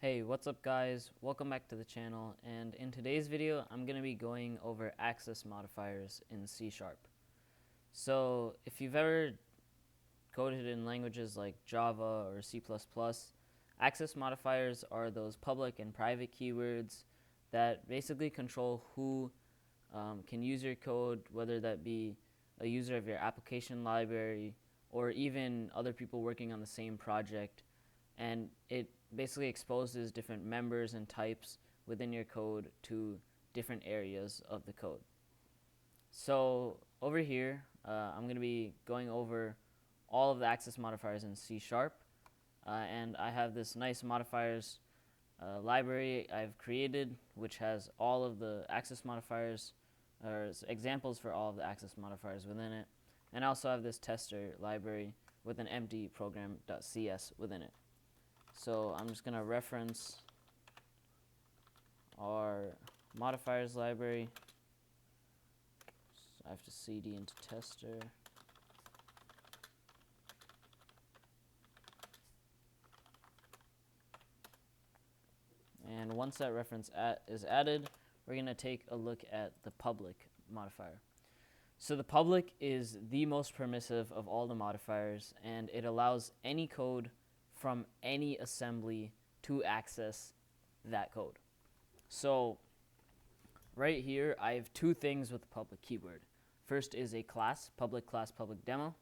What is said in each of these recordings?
Hey, what's up guys? Welcome back to the channel, and in today's video I'm going to be going over access modifiers in C#. So if you've ever coded in languages like Java or C++, access modifiers are those public and private keywords that basically control who can use your code, whether that be a user of your application library or even other people working on the same project. And it basically exposes different members and types within your code to different areas of the code. So over here, I'm going to be going over all of the access modifiers in C#, and I have this nice modifiers library I've created, which has all of the access modifiers, or examples for all of the access modifiers within it. And I also have this tester library with an empty program.cs within it. So I'm just going to reference our modifiers library. So I have to cd into tester. And once that reference is added, we're going to take a look at the public modifier. So the public is the most permissive of all the modifiers, and it allows any code from any assembly to access that code. So right here, I have two things with the public keyword. First is a class, public demo,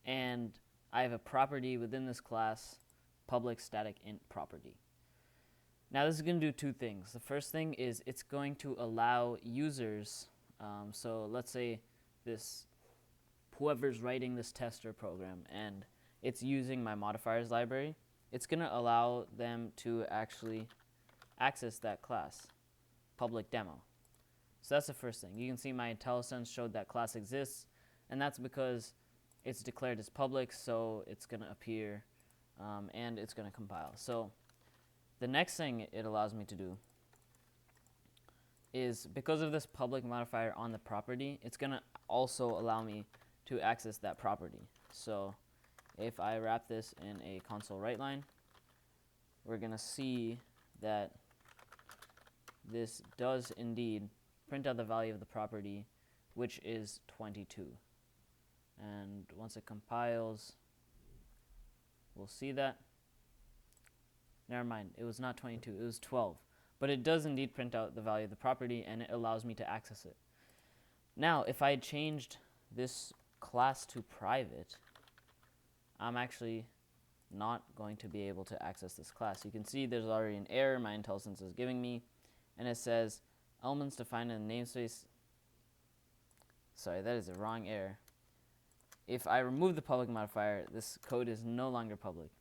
and I have a property within this class, public static int property. Now this is going to do two things. The first thing is it's going to allow users, so let's say whoever's writing this tester program and it's using my modifiers library, it's going to allow them to actually access that class, public demo. So that's the first thing. You can see my IntelliSense showed that class exists, and that's because it's declared as public, so it's going to appear and it's going to compile. So the next thing it allows me to do is, because of this public modifier on the property, it's going to also allow me to access that property. So if I wrap this in a console write line, we're going to see that this does indeed print out the value of the property, which is 22. And once it compiles, we'll see that. Never mind, it was not 22, it was 12. But it does indeed print out the value of the property, and it allows me to access it. Now, if I had changed this class to private, I'm actually not going to be able to access this class. You can see there's already an error my IntelliSense is giving me, and it says elements defined in the namespace. Sorry, that is a wrong error. If I remove the public modifier, this code is no longer public.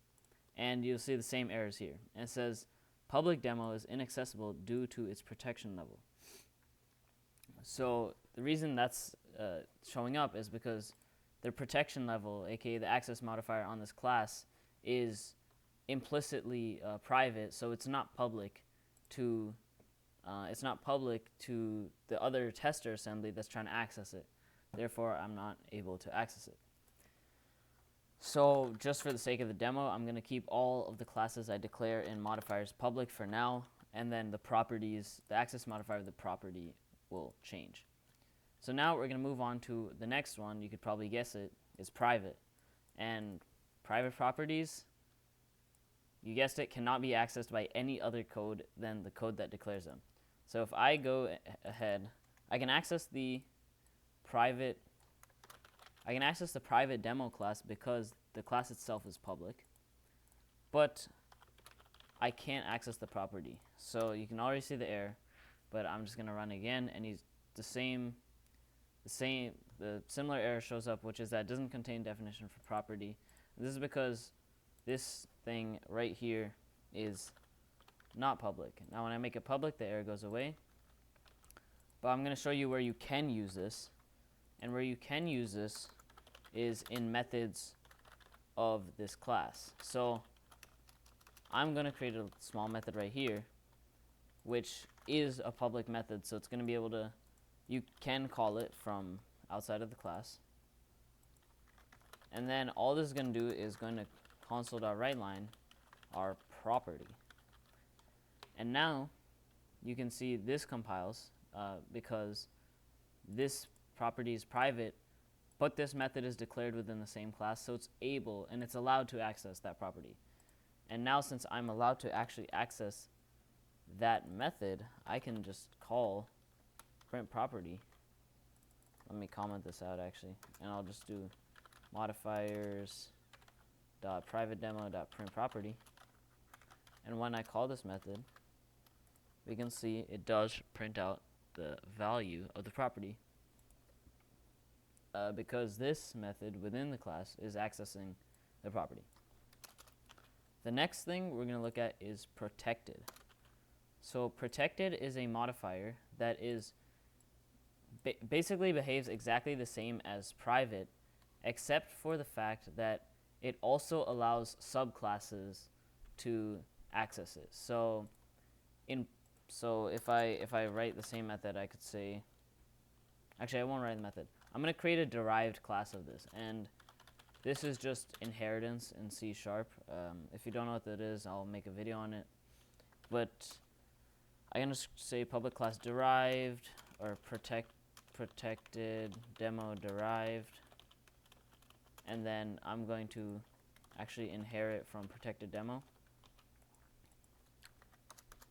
And you'll see the same errors here. And it says public demo is inaccessible due to its protection level. So the reason that's showing up is because the protection level, aka the access modifier on this class, is implicitly private, so it's not public to the other tester assembly that's trying to access it. Therefore, I'm not able to access it. So just for the sake of the demo, I'm going to keep all of the classes I declare in modifiers public for now, and then the properties, the access modifier of the property will change. So now we're going to move on to the next one. You could probably guess it, is private. And private properties, you guessed it, cannot be accessed by any other code than the code that declares them. So if I go ahead, I can access the private demo class because the class itself is public, but I can't access the property. So you can already see the error, but I'm just going to run again, and the similar error shows up, which is that it doesn't contain definition for property. And this is because this thing right here is not public. Now when I make it public, the error goes away. But I'm going to show you where you can use this. And where you can use this is in methods of this class. So I'm going to create a small method right here, which is a public method. So it's going to be able to, you can call it from outside of the class. And then all this is going to do is going to console.writeLine our property. And now you can see this compiles because this property is private, but this method is declared within the same class, so it's able and it's allowed to access that property. And now since I'm allowed to actually access that method, I can just call print property. Let me comment this out actually, and I'll just do modifiers dot private demo dot print property. And when I call this method, we can see it does print out the value of the property because this method within the class is accessing the property. The next thing we're going to look at is protected. So protected is a modifier that is basically behaves exactly the same as private, except for the fact that it also allows subclasses to access it. So if I write the same method, I could say, actually I won't write the method. I'm going to create a derived class of this, and this is just inheritance in C#. If you don't know what that is, I'll make a video on it. But I'm going to say public class derived or protected demo derived, and then I'm going to actually inherit from protected demo.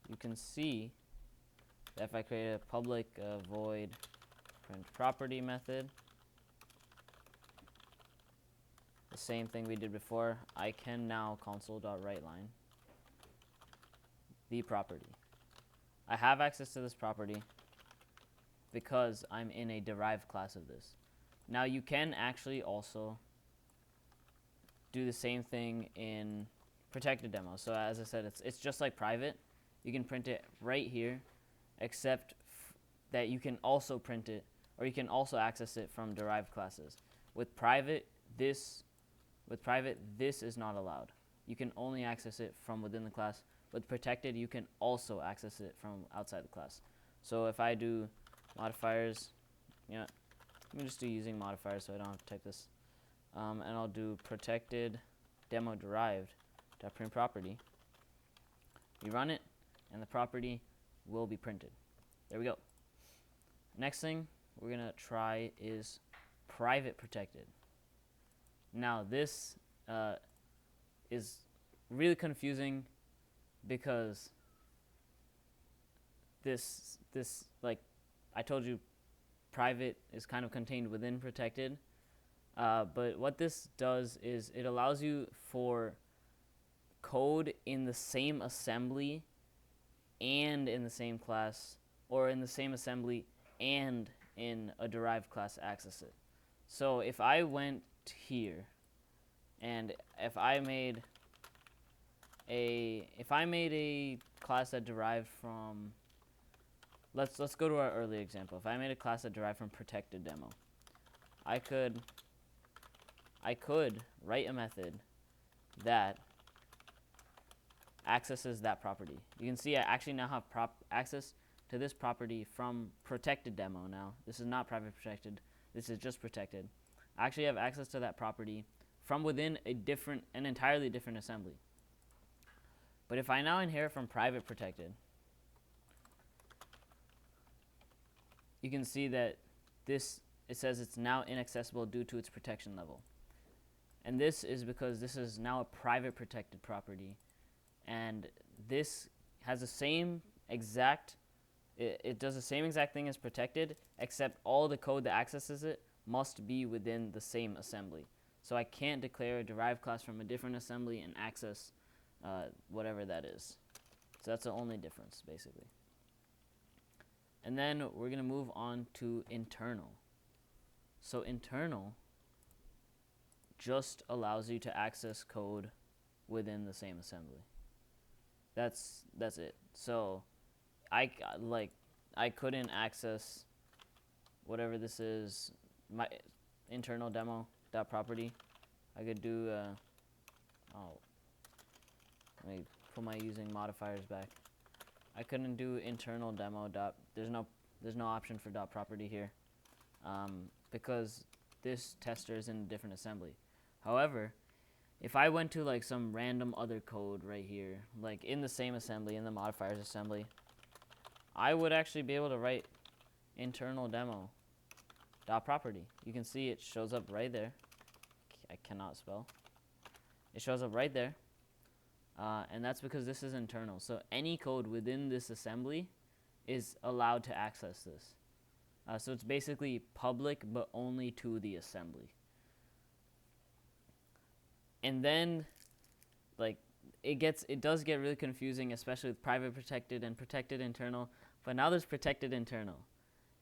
You can see that if I create a public void print property method, the same thing we did before, I can now console.writeLine the property. I have access to this property because I'm in a derived class of this. Now you can actually also do the same thing in protected demo. So as I said, it's just like private. You can print it right here, except that you can also print it, or you can also access it from derived classes. With private, this is not allowed. You can only access it from within the class. With protected, you can also access it from outside the class. So if I do modifiers, let me just do using modifiers so I don't have to type this. And I'll do protected demo derived dot print property. You run it, and the property will be printed. There we go. Next thing we're gonna try is private protected. Now this is really confusing because this like I told you, private is kind of contained within protected. But what this does is it allows you for code in the same assembly and in the same class, or in the same assembly and in a derived class to access it. So if I went here and if I made a class that derived from, let's go to our earlier example. If I made a class that derived from protected demo, I could write a method that accesses that property. You can see I actually now have access to this property from protected demo now. This is not private protected. This is just protected. I actually have access to that property from within an entirely different assembly. But if I now inherit from private protected, you can see that it says it's now inaccessible due to its protection level. And this is because this is now a private protected property, and this has the same exact, it does the same exact thing as protected, except all the code that accesses it must be within the same assembly. So I can't declare a derived class from a different assembly and access whatever that is. So that's the only difference, basically. And then we're going to move on to internal. So internal just allows you to access code within the same assembly. That's it. So I couldn't access whatever this is, my internal demo dot property. I could do let me put my using modifiers back. I couldn't do internal demo dot, there's no option for dot property here, because this tester is in a different assembly. However, if I went to like some random other code right here, like in the same assembly, in the modifiers assembly, I would actually be able to write internal demo dot property. You can see it shows up right there. I cannot spell. It shows up right there. And that's because this is internal. So any code within this assembly is allowed to access this. So it's basically public, but only to the assembly. And then, like, it does get really confusing, especially with private protected and protected internal. But now there's protected internal.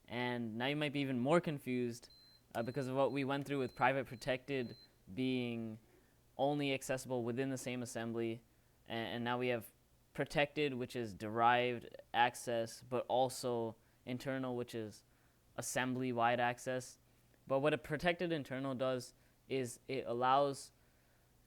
And now you might be even more confused because of what we went through with private protected being only accessible within the same assembly. And now we have protected, which is derived access, but also internal, which is assembly-wide access. But what a protected internal does is it allows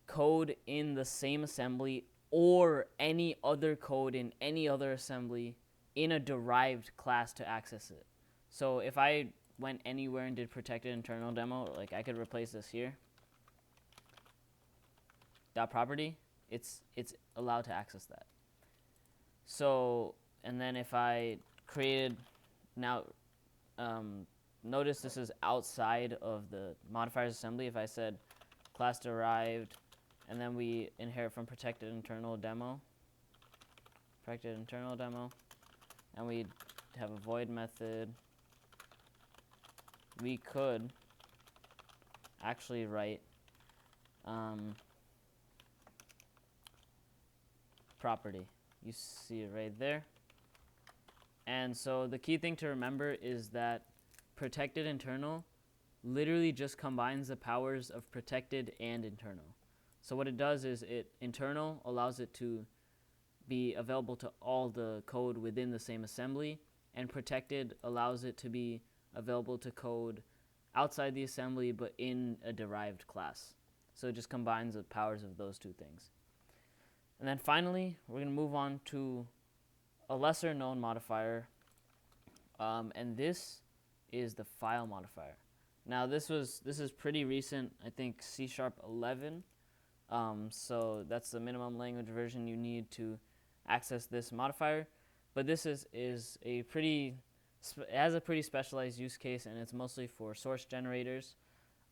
code in the same assembly or any other code in any other assembly in a derived class to access it. So if I went anywhere and did protected internal demo, like I could replace this here. Dot property, it's allowed to access that. So, and then if I created, now notice this is outside of the modifiers assembly. If I said class derived, and then we inherit from protected internal demo, and we have a void method, we could actually write property. You see it right there. And so the key thing to remember is that protected internal literally just combines the powers of protected and internal. So what it does is internal allows it to be available to all the code within the same assembly, and protected allows it to be available to code outside the assembly but in a derived class. So it just combines the powers of those two things. And then finally, we're going to move on to a lesser known modifier, and this is the file modifier. Now this is pretty recent, I think C#11, so that's the minimum language version you need to access this modifier. But this is a pretty, it has a pretty specialized use case, and it's mostly for source generators.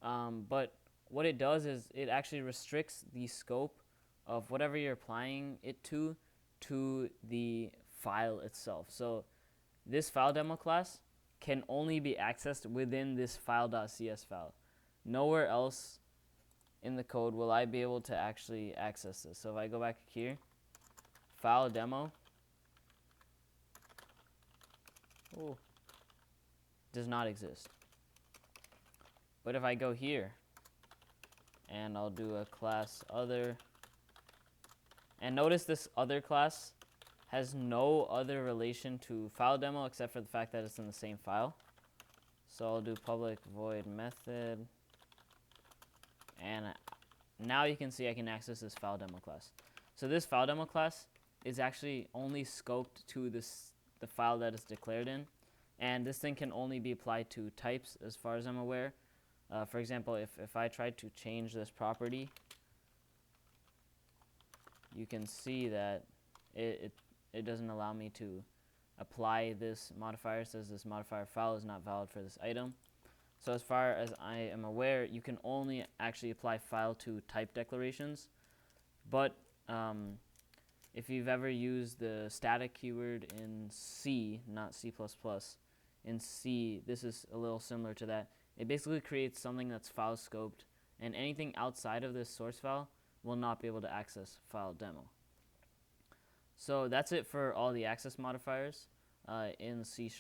But what it does is it actually restricts the scope of whatever you're applying it to the file itself. So this file demo class can only be accessed within this file.cs file. Nowhere else in the code will I be able to actually access this. So if I go back here, file demo, does not exist. But if I go here and I'll do a class other, and notice this other class has no other relation to file demo except for the fact that it's in the same file. So I'll do public void method, and now you can see I can access this file demo class. So this file demo class is actually only scoped to the file that it's declared in, and this thing can only be applied to types as far as I'm aware. For example, if I tried to change this property, you can see that it doesn't allow me to apply this modifier. It says this modifier file is not valid for this item. So as far as I am aware, you can only actually apply file to type declarations. But if you've ever used the static keyword in C, not C++, in C, this is a little similar to that. It basically creates something that's file scoped, and anything outside of this source file will not be able to access file demo. So that's it for all the access modifiers in C#.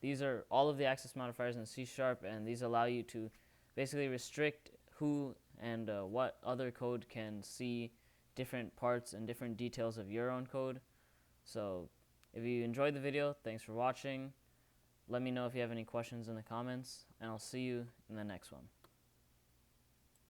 These are all of the access modifiers in C#, and these allow you to basically restrict who and what other code can see different parts and different details of your own code. So if you enjoyed the video, thanks for watching. Let me know if you have any questions in the comments, and I'll see you in the next one.